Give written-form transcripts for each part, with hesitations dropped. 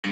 A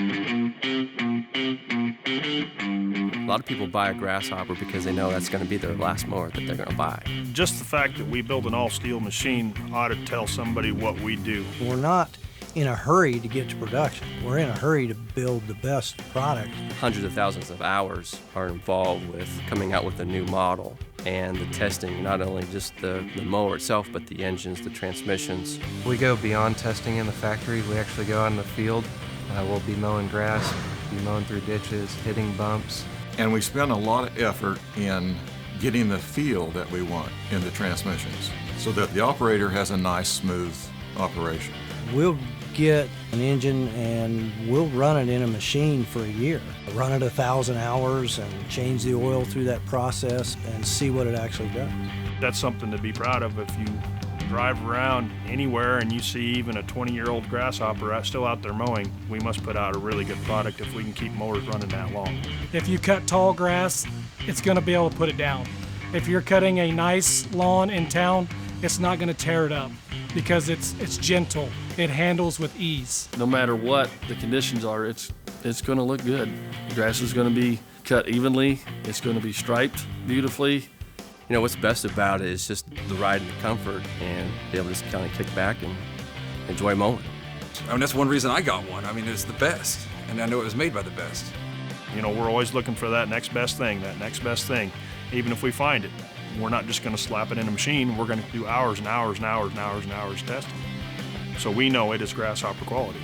lot of people buy a Grasshopper because they know that's going to be their last mower that they're going to buy. Just the fact that we build an all-steel machine ought to tell somebody what we do. We're not in a hurry to get to production. We're in a hurry to build the best product. Hundreds of thousands of hours are involved with coming out with a new model and the testing, not only just the mower itself, but the engines, the transmissions. We go beyond testing in the factory. We actually go out in the field. We'll be mowing grass, be mowing through ditches, hitting bumps. And we spend a lot of effort in getting the feel that we want in the transmissions so that the operator has a nice, smooth operation. We'll get an engine and we'll run it in a machine for a year. Run it 1,000 hours and change the oil through that process and see what it actually does. That's something to be proud of. If you drive around anywhere and you see even a 20-year-old Grasshopper still out there mowing, we must put out a really good product if we can keep mowers running that long. If you cut tall grass, it's going to be able to put it down. If you're cutting a nice lawn in town, it's not going to tear it up because it's gentle. It handles with ease. No matter what the conditions are, it's going to look good. The grass is going to be cut evenly. It's going to be striped beautifully. You know, what's best about it is just the ride and the comfort and be able to just kind of kick back and enjoy mowing. I mean, that's one reason I got one. I mean, it's the best, and I know it was made by the best. You know, we're always looking for that next best thing. Even if we find it, we're not just going to slap it in a machine. We're going to do hours and hours and hours and hours and hours testing. So we know it is Grasshopper quality.